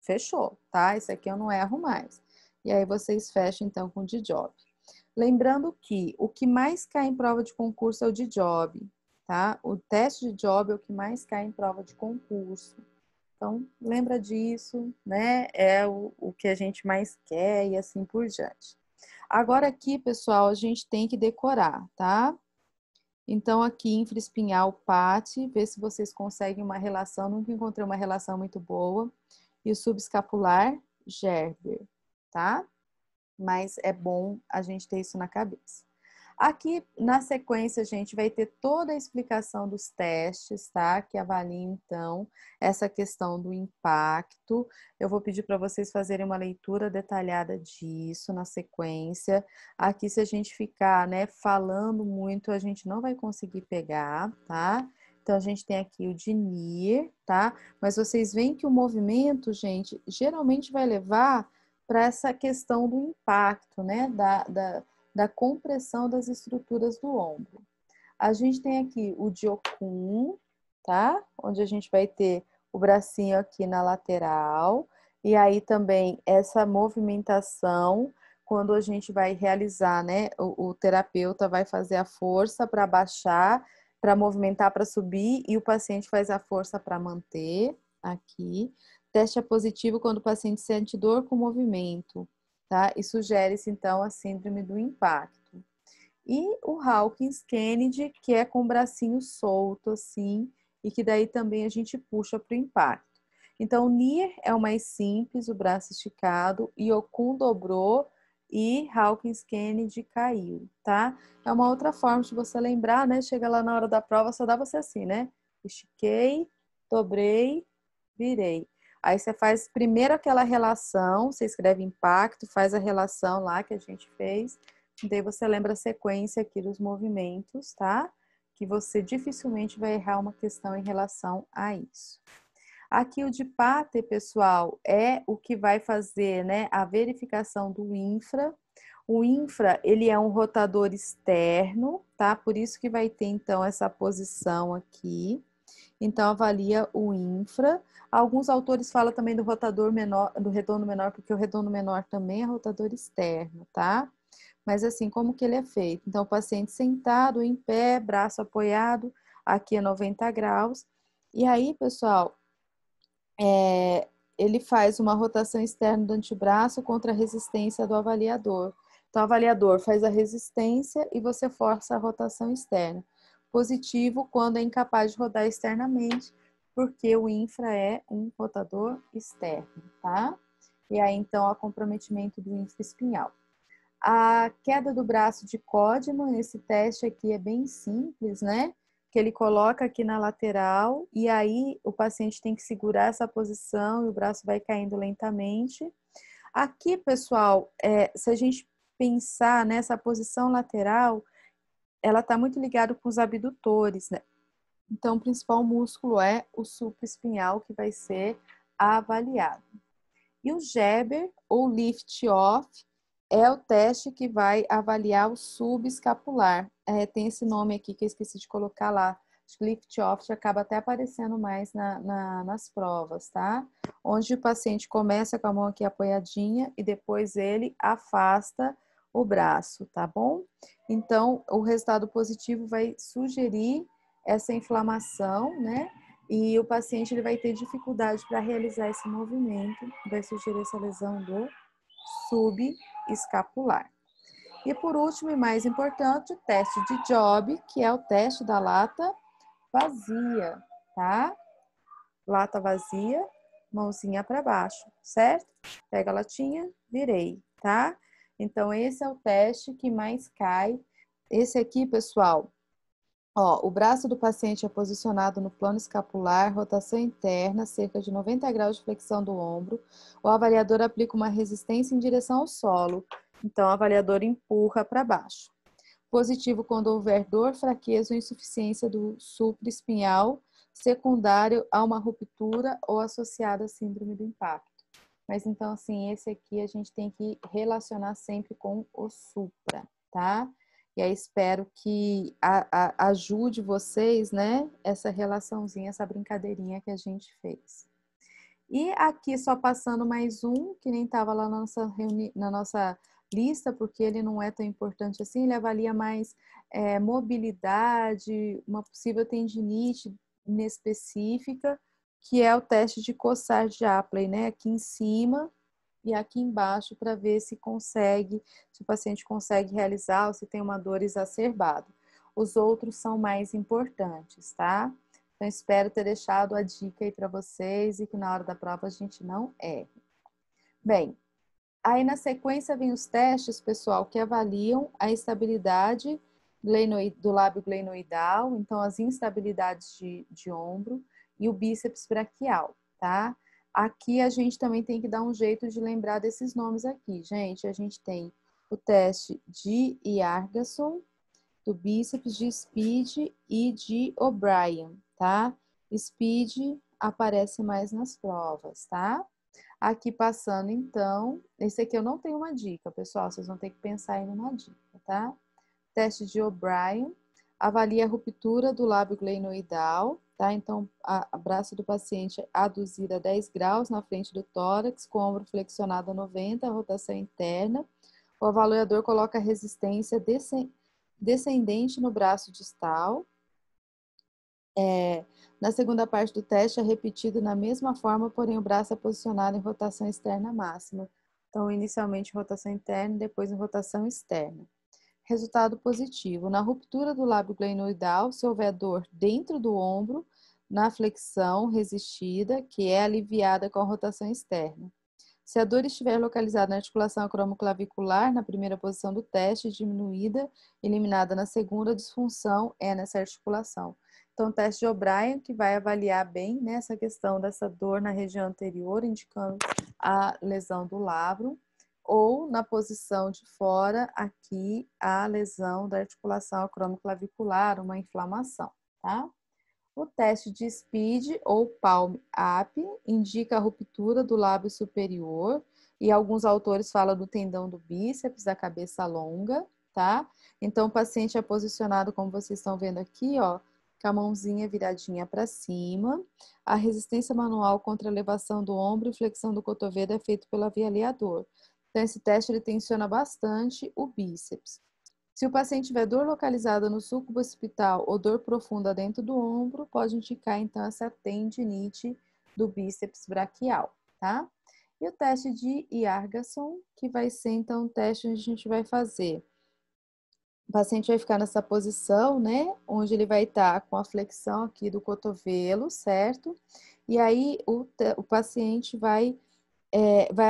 A: fechou, tá? Esse aqui eu não erro mais. E aí vocês fecham então com o de Job. Lembrando que o que mais cai em prova de concurso é o de Job, tá? O teste de Job é o que mais cai em prova de concurso. Então, lembra disso, né? É o que a gente mais quer e assim por diante. Agora aqui, pessoal, a gente tem que decorar, tá? Então, aqui, infraespinhal, PAT, ver se vocês conseguem uma relação. Nunca encontrei uma relação muito boa. E o subescapular, Gerber, tá? Mas é bom a gente ter isso na cabeça. Aqui, na sequência, a gente vai ter toda a explicação dos testes, tá? Que avaliam, então, essa questão do impacto. Eu vou pedir para vocês fazerem uma leitura detalhada disso na sequência. Aqui, se a gente ficar, né, falando muito, a gente não vai conseguir pegar, tá? Então, a gente tem aqui o de NIR, tá? Mas vocês veem que o movimento, gente, geralmente vai levar para essa questão do impacto, né? Da compressão das estruturas do ombro. A gente tem aqui o Diokun, tá? Onde a gente vai ter o bracinho aqui na lateral. E aí também essa movimentação, quando a gente vai realizar, né? O terapeuta vai fazer a força para baixar, para movimentar, para subir, e o paciente faz a força para manter aqui. Teste é positivo quando o paciente sente dor com movimento, tá? E sugere-se, então, a síndrome do impacto. E o Hawkins-Kennedy, que é com o bracinho solto, assim, e que daí também a gente puxa para o impacto. Então, o NIR é o mais simples, o braço esticado, e Okun dobrou e Hawkins-Kennedy caiu, tá? É uma outra forma de você lembrar, né? Chega lá na hora da prova, só dá você assim, né? Estiquei, dobrei, virei. Aí você faz primeiro aquela relação, você escreve impacto, faz a relação lá que a gente fez, daí você lembra a sequência aqui dos movimentos, tá? Que você dificilmente vai errar uma questão em relação a isso. Aqui o de Pater, pessoal, é o que vai fazer, né, a verificação do infra. O infra, ele é um rotador externo, tá? Por isso que vai ter, então, essa posição aqui. Então, avalia o infra. Alguns autores falam também do rotador menor, do retorno menor, porque o retorno menor também é rotador externo, tá? Mas assim, como que ele é feito? Então, o paciente sentado, em pé, braço apoiado, aqui é 90 graus. E aí, pessoal, ele faz uma rotação externa do antebraço contra a resistência do avaliador. Então, o avaliador faz a resistência e você força a rotação externa. Positivo quando é incapaz de rodar externamente, porque o infra é um rotador externo, tá? E aí, então, há comprometimento do infraespinhal. A queda do braço de Codman, esse teste aqui é bem simples, né? Que ele coloca aqui na lateral e aí o paciente tem que segurar essa posição e o braço vai caindo lentamente. Aqui, pessoal, se a gente pensar nessa posição lateral, ela está muito ligada com os abdutores, né? Então, o principal músculo é o supraespinhal que vai ser avaliado. E o Geber, ou lift-off, é o teste que vai avaliar o subescapular. Tem esse nome aqui que eu esqueci de colocar lá. Acho que lift-off acaba até aparecendo mais nas provas, tá? Onde o paciente começa com a mão aqui apoiadinha e depois ele afasta o braço, tá bom? Então, o resultado positivo vai sugerir essa inflamação, né? E o paciente ele vai ter dificuldade para realizar esse movimento, vai sugerir essa lesão do subescapular. E por último e mais importante, o teste de Job, que é o teste da lata vazia, tá? Lata vazia, mãozinha para baixo, certo? Pega a latinha, virei, tá? Então, esse é o teste que mais cai. Esse aqui, pessoal, ó, o braço do paciente é posicionado no plano escapular, rotação interna, cerca de 90 graus de flexão do ombro. O avaliador aplica uma resistência em direção ao solo. Então, o avaliador empurra para baixo. Positivo quando houver dor, fraqueza ou insuficiência do supraespinhal, secundário a uma ruptura ou associado à síndrome do impacto. Mas então, assim, esse aqui a gente tem que relacionar sempre com o supra, tá? E aí espero que ajude vocês, né? Essa relaçãozinha, essa brincadeirinha que a gente fez. E aqui só passando mais um, que nem estava lá na nossa lista, porque ele não é tão importante assim, ele avalia mais mobilidade, uma possível tendinite inespecífica, que é o teste de coçar de Apley, né? Aqui em cima e aqui embaixo para ver se consegue, se o paciente consegue realizar ou se tem uma dor exacerbada. Os outros são mais importantes, tá? Então, espero ter deixado a dica aí para vocês e que na hora da prova a gente não erre. Bem, aí na sequência vem os testes, pessoal, que avaliam a estabilidade do lábio glenoidal, então as instabilidades de ombro e o bíceps braquial, tá? Aqui a gente também tem que dar um jeito de lembrar desses nomes aqui, gente. A gente tem o teste de Yargason, do bíceps, de Speed e de O'Brien, tá? Speed aparece mais nas provas, tá? Aqui passando, então, esse aqui eu não tenho uma dica, pessoal, vocês vão ter que pensar aí numa dica, tá? Teste de O'Brien, avalia a ruptura do lábio glenoidal, tá? Então, o braço do paciente aduzido a 10 graus na frente do tórax, com o ombro flexionado a 90, rotação interna. O avaliador coloca a resistência descendente no braço distal. Na segunda parte do teste é repetido na mesma forma, porém o braço é posicionado em rotação externa máxima. Então, inicialmente rotação interna, depois em rotação externa. Resultado positivo. Na ruptura do lábio glenoidal, se houver dor dentro do ombro, na flexão resistida, que é aliviada com a rotação externa. Se a dor estiver localizada na articulação acromoclavicular, na primeira posição do teste, diminuída, eliminada na segunda, a disfunção é nessa articulação. Então, o teste de O'Brien, que vai avaliar bem, né, essa questão dessa dor na região anterior, indicando a lesão do lábio, ou na posição de fora, aqui, a lesão da articulação acromoclavicular, uma inflamação, tá? O teste de Speed ou Palm Up indica a ruptura do lábio superior e alguns autores falam do tendão do bíceps, da cabeça longa, tá? Então, o paciente é posicionado, como vocês estão vendo aqui, ó, com a mãozinha viradinha para cima. A resistência manual contra a elevação do ombro e flexão do cotovelo é feito pelo avaliador. Então, esse teste ele tensiona bastante o bíceps. Se o paciente tiver dor localizada no sulco occipital ou dor profunda dentro do ombro, pode indicar, então, essa tendinite do bíceps braquial, tá? E o teste de Yargason, que vai ser, então, um teste onde a gente vai fazer. O paciente vai ficar nessa posição, né? Onde ele vai estar com a flexão aqui do cotovelo, certo? E aí, o paciente vai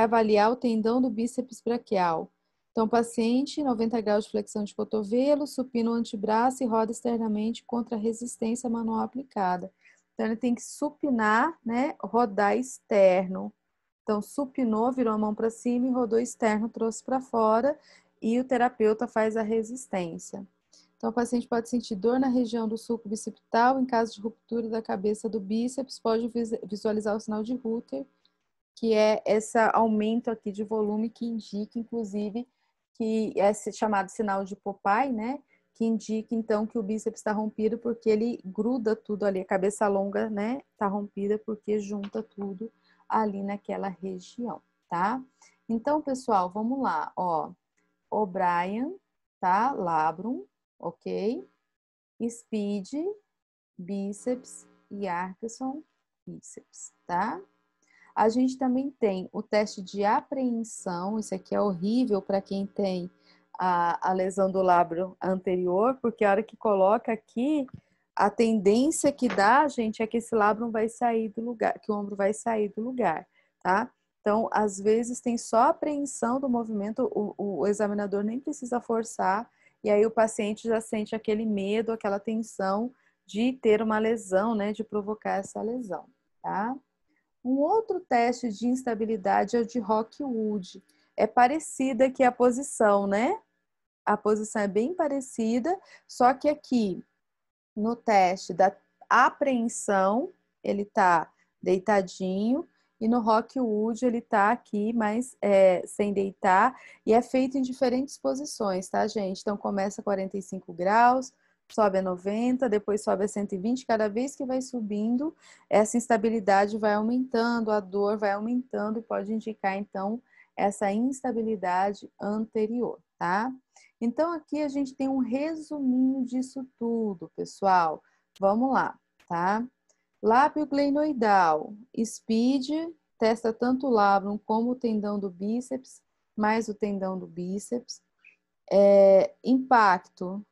A: avaliar o tendão do bíceps braquial. Então, paciente, 90 graus de flexão de cotovelo, supina o antebraço e roda externamente contra a resistência manual aplicada. Então, ele tem que supinar, né? Rodar externo. Então, supinou, virou a mão para cima e rodou externo, trouxe para fora e o terapeuta faz a resistência. Então, o paciente pode sentir dor na região do sulco bicipital. Em caso de ruptura da cabeça do bíceps, pode visualizar o sinal de Rutter, que é esse aumento aqui de volume que indica, inclusive, que é chamado sinal de Popeye, né? Que indica, então, que o bíceps está rompido porque ele gruda tudo ali, a cabeça longa, né? Está rompida porque junta tudo ali naquela região, tá? Então, pessoal, vamos lá, ó. O'Brien, tá? Labrum, ok? Speed, bíceps e Yargason, bíceps, tá? A gente também tem o teste de apreensão, isso aqui é horrível para quem tem a lesão do lábio anterior, porque a hora que coloca aqui, a tendência que dá, gente, é que esse lábio vai sair do lugar, que o ombro vai sair do lugar, tá? Então, às vezes tem só apreensão do movimento, o examinador nem precisa forçar, e aí o paciente já sente aquele medo, aquela tensão de ter uma lesão, né, de provocar essa lesão, tá? Um outro teste de instabilidade é o de Rockwood. É parecida aqui a posição, né? A posição é bem parecida, só que aqui no teste da apreensão, ele tá deitadinho, e no Rockwood ele tá aqui, mas sem deitar, e é feito em diferentes posições, tá, gente? Então começa a 45 graus, sobe a 90, depois sobe a 120, cada vez que vai subindo, essa instabilidade vai aumentando, a dor vai aumentando e pode indicar, então, essa instabilidade anterior, tá? Então, aqui a gente tem um resuminho disso tudo, pessoal. Vamos lá, tá? Lábio glenoidal, Speed, testa tanto o labrum como o tendão do bíceps, mais o tendão do bíceps. Impacto,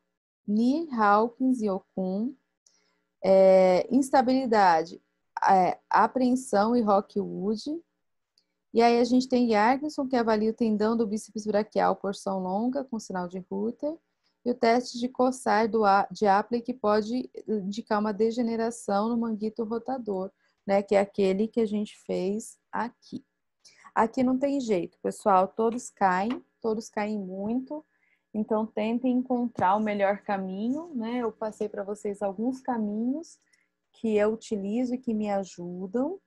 A: Ni, Hawkins e Okun. Instabilidade, apreensão e Rockwood. E aí a gente tem Yargason, que avalia o tendão do bíceps braquial, porção longa, com sinal de Rutter. E o teste de coçar de Apley, que pode indicar uma degeneração no manguito rotador, né? Que é aquele que a gente fez aqui. Aqui não tem jeito, pessoal, todos caem muito, então tentem encontrar o melhor caminho, né? Eu passei para vocês alguns caminhos que eu utilizo e que me ajudam,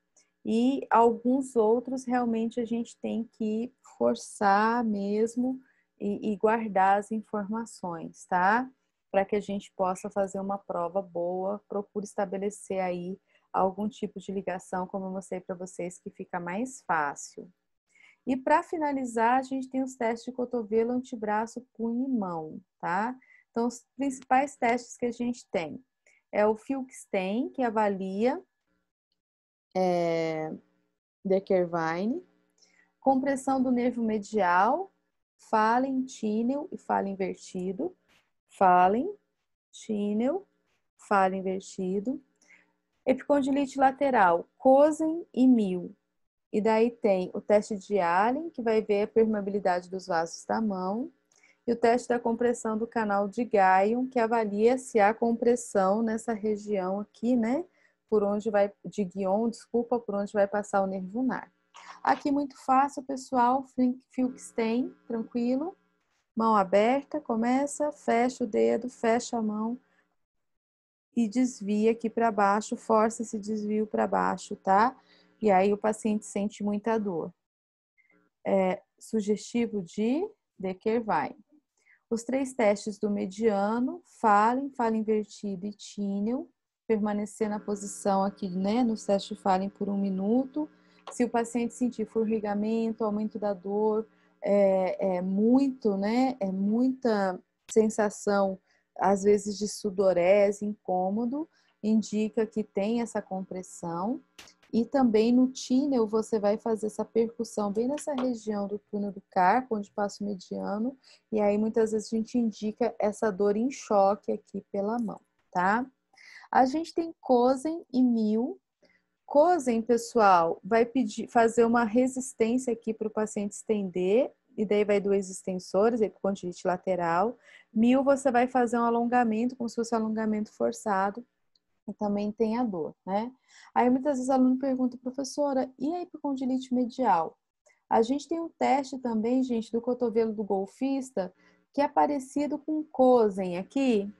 A: e alguns outros realmente a gente tem que forçar mesmo e guardar as informações, tá? Para que a gente possa fazer uma prova boa, procure estabelecer aí algum tipo de ligação, como eu mostrei para vocês, que fica mais fácil. E para finalizar, a gente tem os testes de cotovelo, antebraço, punho e mão, tá? Então, os principais testes que a gente tem é o Filkstein, que avalia Deckervine, compressão do nervo medial, Fallen, Tinel e Fallen invertido, Fallen, Tinel, Fallen invertido, epicondilite lateral, Cosen e Mil. E daí tem o teste de Allen, que vai ver a permeabilidade dos vasos da mão, e o teste da compressão do canal de Guyon, que avalia se há compressão nessa região aqui, né? Por onde vai, de Guion, desculpa, por onde vai passar o nervo ulnar. Aqui muito fácil, pessoal, Filkstein, tranquilo. Mão aberta, começa, fecha o dedo, fecha a mão e desvia aqui para baixo, força esse desvio para baixo, tá? E aí o paciente sente muita dor. Sugestivo de Deckervine. Os 3 testes do mediano, Fallen invertido e Tinel, permanecer na posição aqui, né, no teste de Fallen por 1 minuto. Se o paciente sentir formigamento, aumento da dor, muito, né, muita sensação, às vezes de sudorese, incômodo, indica que tem essa compressão. E também no Tinel, você vai fazer essa percussão bem nessa região do túnel do carpo, onde passa o mediano, e aí muitas vezes a gente indica essa dor em choque aqui pela mão, tá? A gente tem Cosen e Mil. Cosen, pessoal, vai fazer uma resistência aqui para o paciente estender, e daí vai 2 extensores, epicondilite lateral. Mil, você vai fazer um alongamento, como se fosse um alongamento forçado, e também tem a dor, né? Aí muitas vezes o aluno pergunta, professora, e a epicondilite medial? A gente tem um teste também, gente, do cotovelo do golfista, que é parecido com Cosen aqui,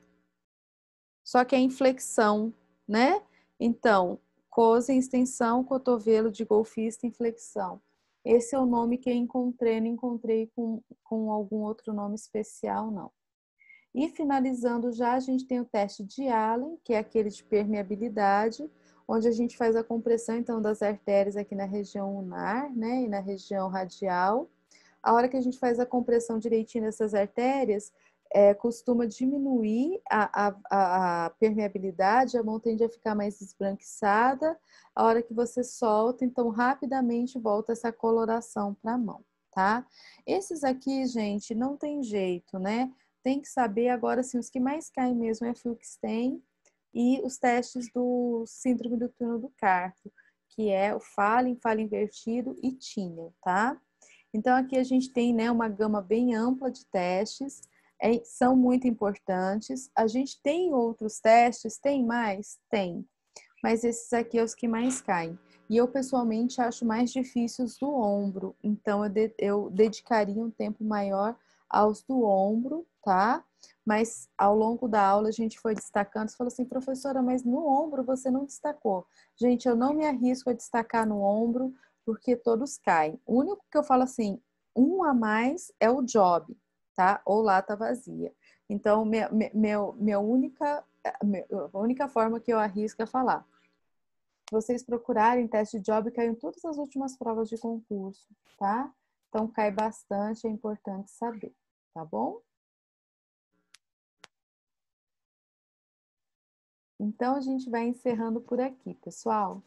A: só que é inflexão, né? Então, Cosen, extensão, cotovelo de golfista, inflexão. Esse é o nome que eu encontrei, não encontrei com algum outro nome especial, não. E finalizando já, a gente tem o teste de Allen, que é aquele de permeabilidade, onde a gente faz a compressão, então, das artérias aqui na região ulnar, né, e na região radial. A hora que a gente faz a compressão direitinho dessas artérias, costuma diminuir a permeabilidade, a mão tende a ficar mais esbranquiçada. A hora que você solta, então, rapidamente volta essa coloração para a mão, tá? Esses aqui, gente, não tem jeito, né? Tem que saber agora, assim, os que mais caem mesmo é Filkstein e os testes do síndrome do túnel do carpo, que é o Fallen invertido e Tinel, tá? Então, aqui a gente tem, né, uma gama bem ampla de testes, são muito importantes. A gente tem outros testes, tem mais? Tem, mas esses aqui é os que mais caem. E eu, pessoalmente, acho mais difíceis do ombro, então eu dedicaria um tempo maior aos do ombro, tá? Mas ao longo da aula a gente foi destacando, você falou assim, professora, mas no ombro você não destacou. Gente, eu não me arrisco a destacar no ombro, porque todos caem. O único que eu falo assim, um a mais é o job, tá? Ou lata vazia. Então, a única forma que eu arrisco é falar. Se vocês procurarem teste de job, caiu em todas as últimas provas de concurso, tá? Então, cai bastante, é importante saber, tá bom? Então, a gente vai encerrando por aqui, pessoal.